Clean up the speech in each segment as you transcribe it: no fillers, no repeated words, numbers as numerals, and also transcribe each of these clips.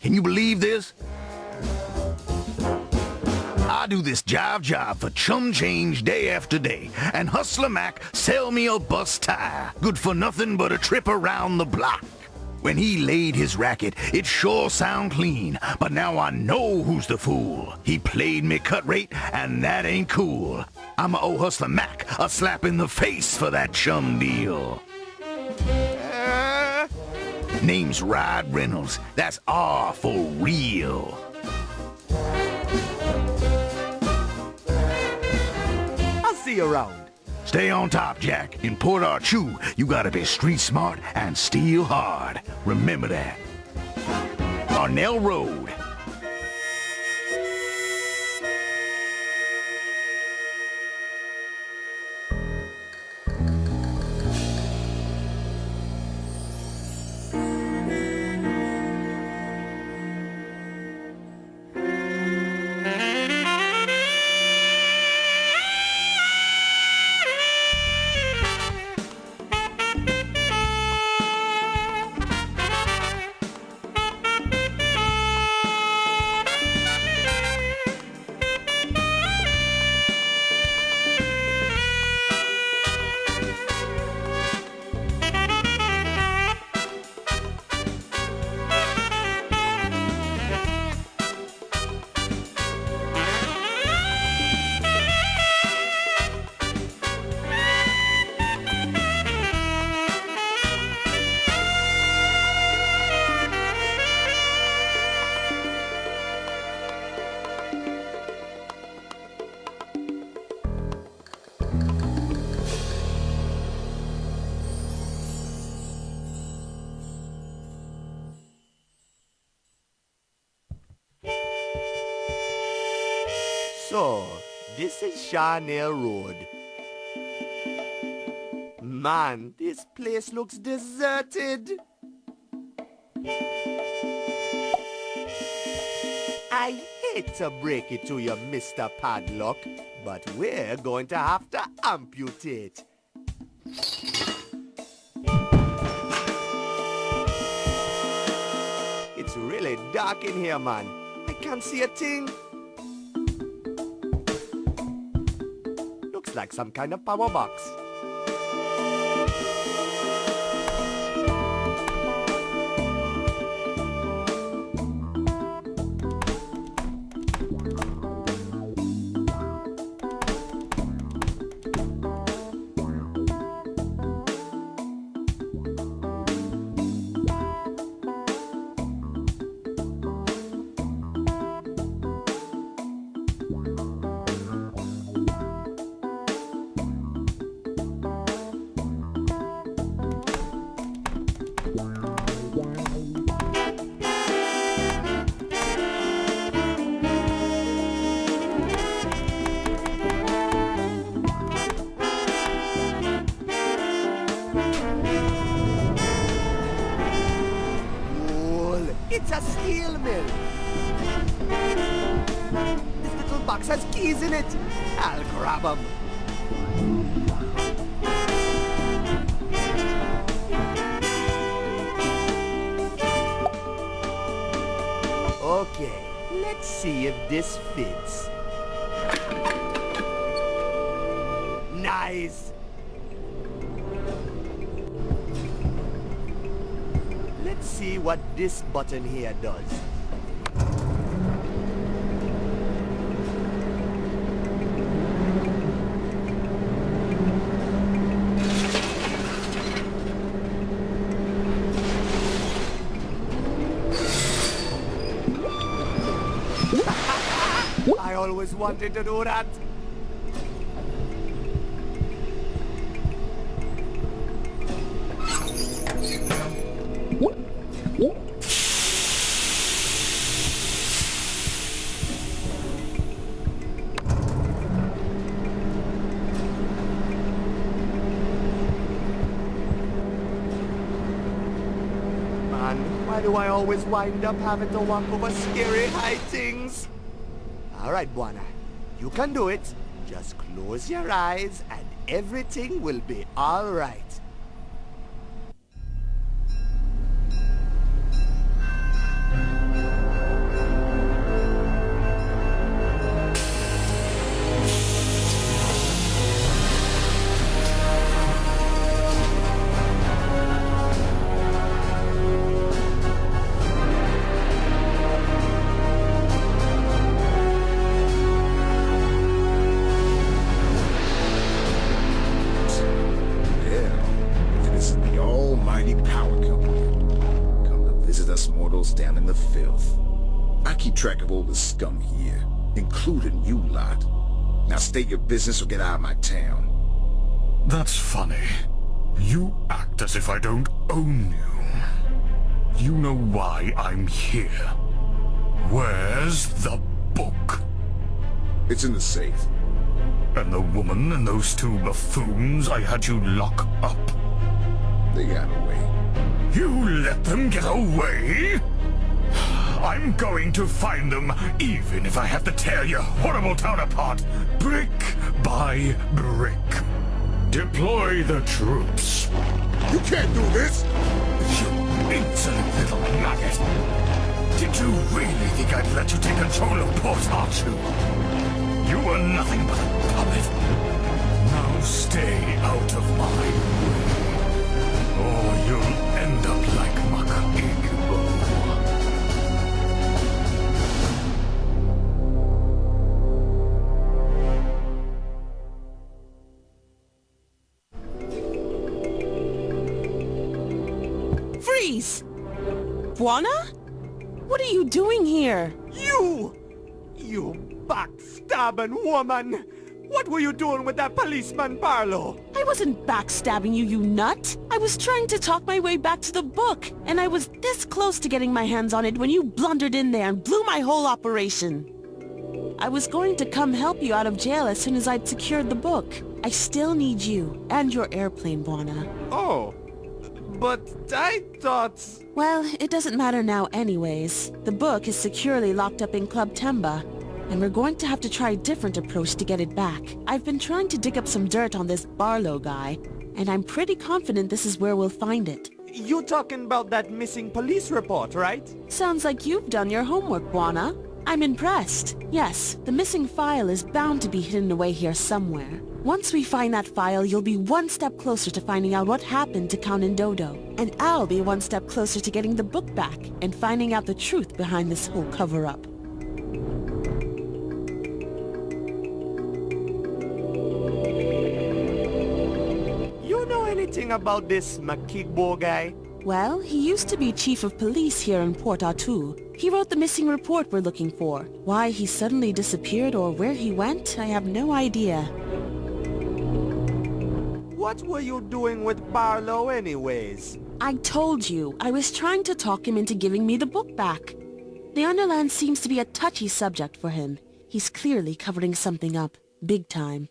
Can you believe this? I do this job for chum change day after day, and Hustler Mac sell me a bus tire, good for nothing but a trip around the block. When he laid his racket, it sure sound clean, but now I know who's the fool. He played me cut rate, and that ain't cool. I'ma owe Hustler Mac a slap in the face for that chum deal. Name's Rod Reynolds. That's R for real. I'll see you around. Stay on top, Jack. In Port Archu, you gotta be street smart and steal hard. Remember that. Arnell Road. So, this is Charnel Road. Man, this place looks deserted. I hate to break it to you, Mr. Padlock, but we're going to have to amputate. It's really dark in here, man. I can't see a thing. Looks like some kind of power box. It's a steel mill. This little box has keys in it. I'll grab them. Okay, let's see if this fits. Nice. Let's see what this button here does. I always wanted to do that. Why do I always wind up having to walk over scary high things? Alright, Buana. You can do it. Just close your eyes and everything will be alright. mighty power company. Come to visit us mortals down in the filth. I keep track of all the scum here, including you lot. Now state your business or get out of my town. That's funny. You act as if I don't own you. You know why I'm here. Where's the book? It's in the safe. And the woman and those two buffoons I had you lock up. They got away. You let them get away? I'm going to find them, even if I have to tear your horrible town apart, brick by brick. Deploy the troops. You can't do this! You insolent little maggot! Did you really think I'd let you take control of Port Archu? You were nothing but a puppet. Now stay out of my way, or you'll end up like Makaigbo. Freeze! Buona? What are you doing here? You backstabbing woman! What were you doing with that policeman, Barlow? I wasn't backstabbing you, you nut. I was trying to talk my way back to the book, and I was this close to getting my hands on it when you blundered in there and blew my whole operation. I was going to come help you out of jail as soon as I'd secured the book. I still need you and your airplane, Buona. Oh, but I thought... Well, it doesn't matter now anyways. The book is securely locked up in Club Temba, and we're going to have to try a different approach to get it back. I've been trying to dig up some dirt on this Barlow guy, and I'm pretty confident this is where we'll find it. You talking about that missing police report, right? Sounds like you've done your homework, Buona. I'm impressed. Yes, the missing file is bound to be hidden away here somewhere. Once we find that file, you'll be one step closer to finding out what happened to Count and Dodo. And I'll be one step closer to getting the book back and finding out the truth behind this whole cover-up. You know anything about this Makigbo guy? Well, he used to be chief of police here in Port Artu. He wrote the missing report we're looking for. Why he suddenly disappeared or where he went, I have no idea. What were you doing with Barlow anyways? I told you, I was trying to talk him into giving me the book back. The Underland seems to be a touchy subject for him. He's clearly covering something up, big time.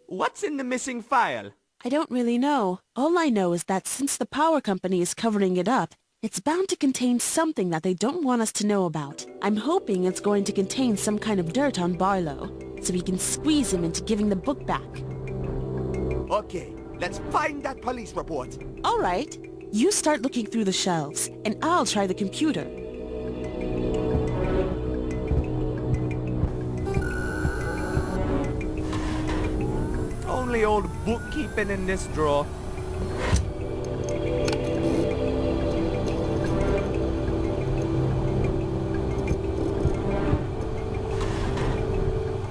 What's in the missing file? I don't really know. All I know is that since the power company is covering it up, it's bound to contain something that they don't want us to know about. I'm hoping it's going to contain some kind of dirt on Barlow, so we can squeeze him into giving the book back. Okay, let's find that police report. All right. You start looking through the shelves, and I'll try the computer. Only old bookkeeping in this drawer.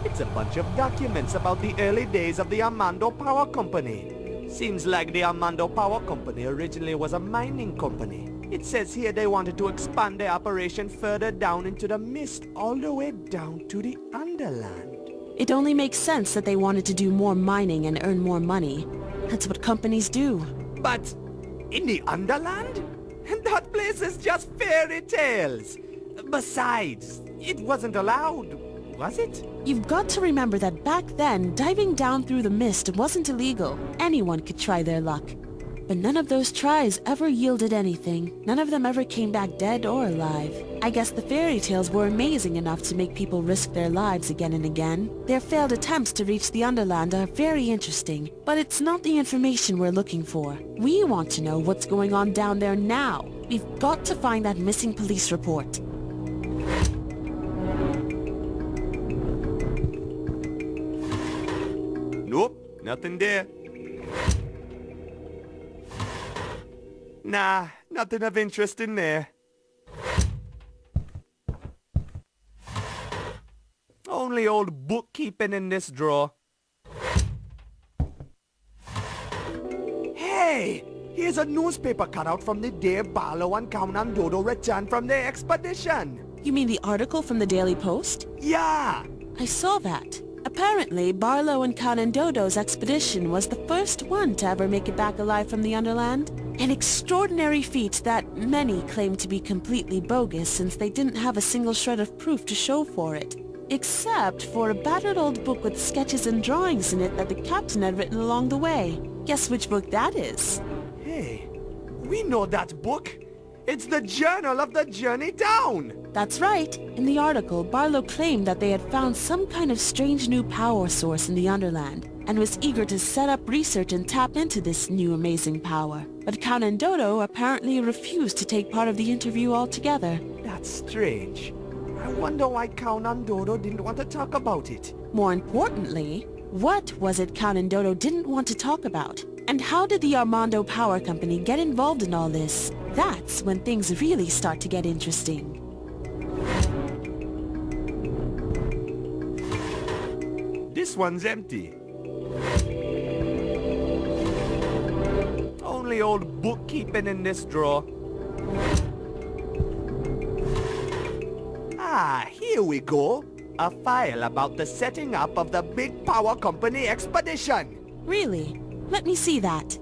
It's a bunch of documents about the early days of the Armando Power Company. Seems like the Armando Power Company originally was a mining company. It says here they wanted to expand their operation further down into the mist, all the way down to the Underland. It only makes sense that they wanted to do more mining and earn more money. That's what companies do. But in the Underland? That place is just fairy tales. Besides, it wasn't allowed, was it? You've got to remember that back then, diving down through the mist wasn't illegal. Anyone could try their luck. But none of those tries ever yielded anything. None of them ever came back dead or alive. I guess the fairy tales were amazing enough to make people risk their lives again and again. Their failed attempts to reach the Underland are very interesting, but it's not the information we're looking for. We want to know what's going on down there now. We've got to find that missing police report. Nope, nothing there. Nah, nothing of interest in there. Only old bookkeeping in this drawer. Hey! Here's a newspaper cutout from the day Barlow and Count Dodo returned from their expedition. You mean the article from the Daily Post? Yeah. I saw that. Apparently, Barlow and Dodo's expedition was the first one to ever make it back alive from the Underland. An extraordinary feat that many claim to be completely bogus since they didn't have a single shred of proof to show for it. Except for a battered old book with sketches and drawings in it that the captain had written along the way. Guess which book that is? Hey, we know that book. It's the Journal of the Journey Down. That's right. In the article, Barlow claimed that they had found some kind of strange new power source in the Underland and was eager to set up research and tap into this new amazing power. But Count and Dodo apparently refused to take part of the interview altogether. That's strange. I wonder why Count and Dodo didn't want to talk about it. More importantly, what was it Count and Dodo didn't want to talk about? And how did the Armando Power Company get involved in all this? That's when things really start to get interesting. This one's empty. Only old bookkeeping in this drawer. Ah, here we go. A file about the setting up of the Big Power Company expedition. Really? Let me see that.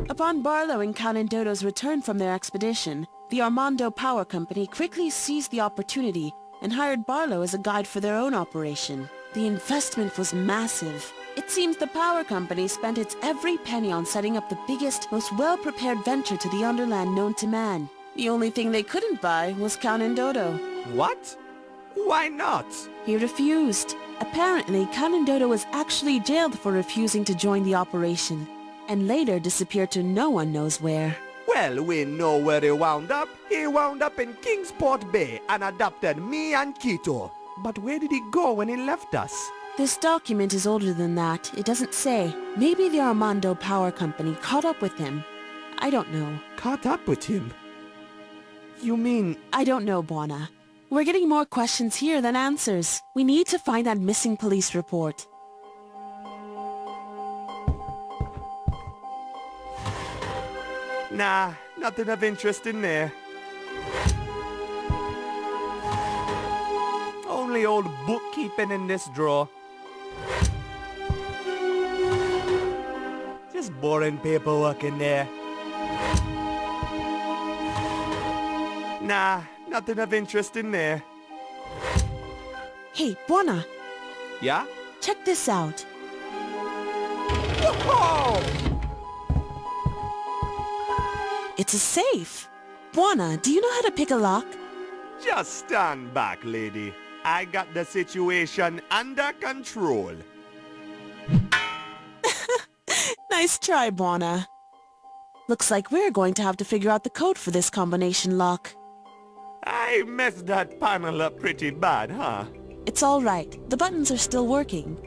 Upon Barlow and Count and Dodo's return from their expedition, the Armando Power Company quickly seized the opportunity and hired Barlow as a guide for their own operation. The investment was massive. It seems the power company spent its every penny on setting up the biggest, most well-prepared venture to the Underland known to man. The only thing they couldn't buy was Count and Dodo. What? Why not? He refused. Apparently, Count and Dodo was actually jailed for refusing to join the operation, and later disappeared to no one knows where. Well, we know where he wound up. He wound up in Kingsport Bay and adopted me and Quito. But where did he go when he left us? This document is older than that. It doesn't say. Maybe the Armando Power Company caught up with him. I don't know. Caught up with him? You mean... I don't know, Buona. We're getting more questions here than answers. We need to find that missing police report. Nah, nothing of interest in there. Only old bookkeeping in this drawer. Just boring paperwork in there. Nah, nothing of interest in there. Hey, Buona, Yeah? check this out. Whoa! It's a safe. Buona, do you know how to pick a lock? Just stand back, lady. I got the situation under control. Nice try, Buona. Looks like we're going to have to figure out the code for this combination lock. I messed that panel up pretty bad, huh? It's all right. The buttons are still working.